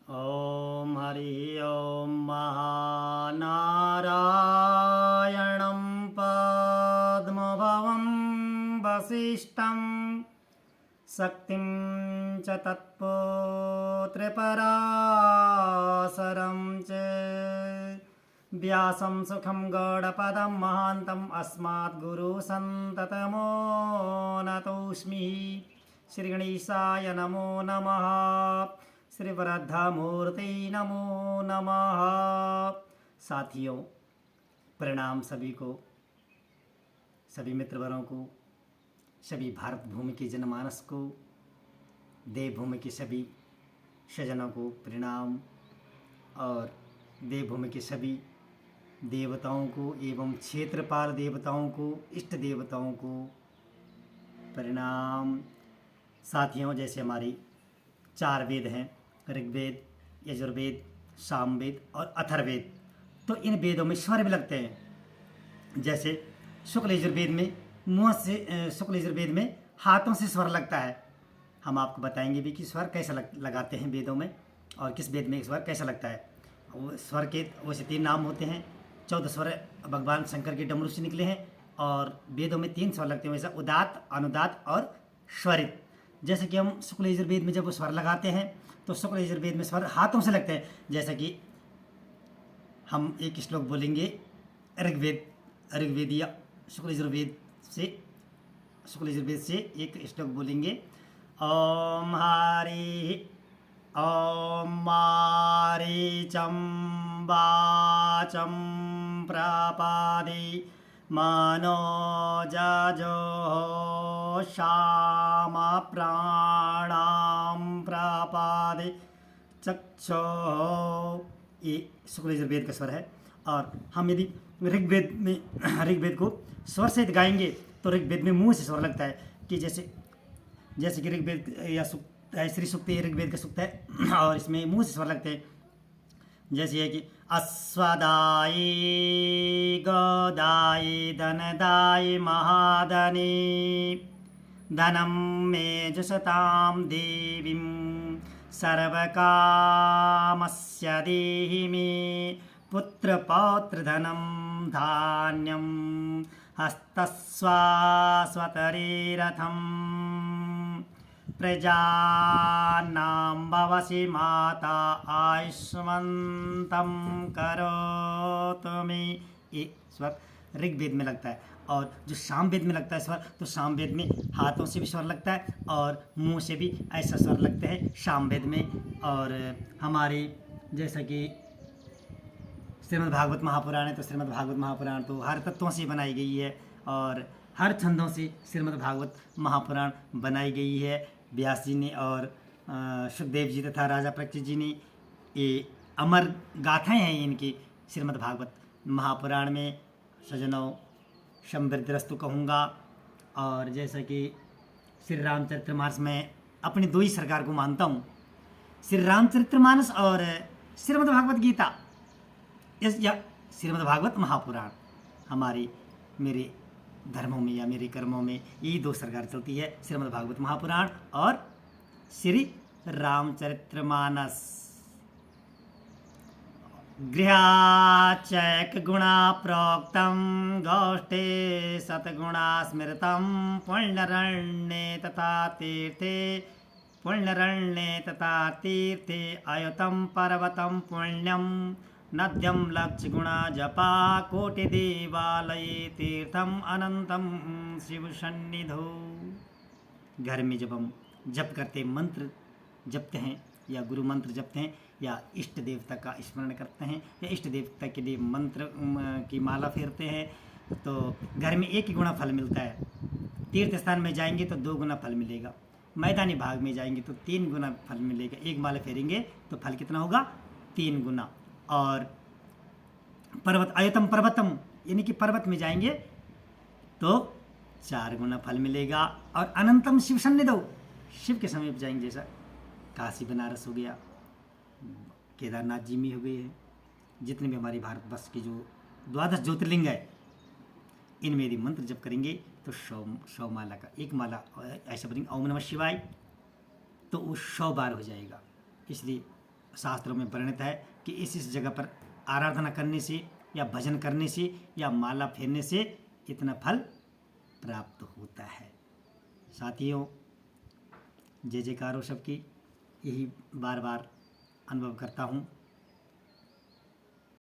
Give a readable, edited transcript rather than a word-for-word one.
ॐ हरि ॐ महानारायणं पद्मभवं वसिष्ठं शक्तिं च तत्पुत्रपराशरं च व्यासं सुखं गौडपदं महान्तम् अस्मद्गुरुसन्ततमो नतोऽस्मि। श्रीगणेशाय नमो नमः। श्री वरदामूर्ति नमो नमः। साथियों, प्रणाम सभी को, सभी मित्रवरों को, सभी भारत भूमि के जनमानस को, देवभूमि के सभी स्वजनों को प्रणाम और देवभूमि के सभी देवताओं को एवं क्षेत्रपाल देवताओं को, इष्ट देवताओं को प्रणाम। साथियों, जैसे हमारी 4 वेद हैं, ऋग्वेद, यजुर्वेद, सामवेद और अथर्ववेद, तो इन वेदों में स्वर भी लगते हैं। जैसे शुक्ल यजुर्वेद में मुँह से शुक्ल यजुर्वेद में हाथों से स्वर लगता है। हम आपको बताएंगे भी कि स्वर कैसे लगाते हैं वेदों में और किस वेद में स्वर कैसा लगता है। वो स्वर के वैसे 3 नाम होते हैं। 14 स्वर भगवान शंकर के डमरू से निकले हैं और वेदों में 3 स्वर लगते हैं, वैसा उदात्त, अनुदात्त और स्वरित। जैसे कि हम शुक्ल यजुर्वेद में जब वो स्वर लगाते हैं तो शुक्ल यजुर्वेद में स्वर हाथों से लगते हैं। जैसे कि हम एक श्लोक बोलेंगे ऋग्वेद या शुक्ल यजुर्वेद से एक श्लोक बोलेंगे। ओम हरि ओम मारीचं वाचं प्रपादे मनोजो श्याम प्राणां प्रपादे चक्षो। ये शुक्ल यजुर्वेद का स्वर है। और हम यदि ऋग्वेद को स्वर सहित गाएंगे तो ऋग्वेद में मुंह से स्वर लगता है कि जैसे कि ऋग्वेद या श्री सूक्त ऋग्वेद का सूक्त है और इसमें मुंह से स्वर लगते हैं। जैसे है कि अश्वदायी गोदायी धनदायी महाधनी धनम मे जुषतां देवीं सर्वकामस्य देहि मे पुत्रपौत्रधनं धान्यं हस्तस्वास्वतरे रथं प्रजानां भवसि माता आयुष्मन्तं करोतु मे। ये स्वर ऋग्वेद में लगता है। और जो सामवेद में लगता है स्वर, तो सामवेद में हाथों से भी स्वर लगता है और मुंह से भी ऐसा स्वर लगते हैं सामवेद में। और हमारे जैसा कि श्रीमद् भागवत महापुराण है, तो श्रीमद् भागवत महापुराण तो हर तत्वों से बनाई गई है और हर छंदों से श्रीमद् भागवत महापुराण बनाई गई है। व्यास जी ने और सुखदेव जी तथा राजा परीक्षित जी ने ये अमर गाथाएं हैं इनकी श्रीमद् भागवत महापुराण में। सजनों, समृद्धिरस्तु कहूँगा। और जैसा कि श्री रामचरितमानस में अपनी 2 ही सरकार को मानता हूँ, श्री रामचरितमानस और श्रीमद् भागवत गीता या श्रीमद् भागवत महापुराण। हमारी मेरे धर्मों में या मेरे कर्मों में यही 2 सरकार चलती है, श्रीमद् भागवत महापुराण और श्री रामचरितमानस। गृहाचैक गुणा प्रोक्तं गोष्ठे सतगुणा स्मृतं पुण्यरण्ये तथा तीर्थे अयुतं पर्वतं पुण्यं नद्यं लक्षगुणा जपा कोटिदेवालये तीर्थम अनंतम शिव सन्निधौ। घर में जब हम जप करते, मंत्र जपते हैं या गुरु मंत्र जपते हैं या इष्ट देवता का स्मरण करते हैं या इष्ट देवता के लिए मंत्र की माला फेरते हैं तो घर में 1 ही गुना फल मिलता है। तीर्थ स्थान में जाएंगे तो 2 गुना फल मिलेगा। मैदानी भाग में जाएंगे तो 3 गुना फल मिलेगा। 1 माला फेरेंगे तो फल कितना होगा? 3 गुना। और पर्वत अयतम पर्वतम यानी कि पर्वत में जाएंगे तो 4 गुना फल मिलेगा। और अनंतम शिव सन्निधौ, शिव के समीप जाएंगे, जैसा काशी बनारस हो गया, केदारनाथ जी में हो गए हैं, जितने भी हमारे भारतवर्ष की जो 12 ज्योतिर्लिंग है, इनमें यदि मंत्र जप करेंगे तो 100 माला का 1 माला ऐसा बोलेंगे ओम नमः शिवाय तो वो 100 बार हो जाएगा। इसलिए शास्त्रों में वर्णित है कि इस जगह पर आराधना करने से या भजन करने से या माला फेरने से इतना फल प्राप्त होता है। साथियों, जय जयकारो सबकी, यही बार बार अनुभव करता हूँ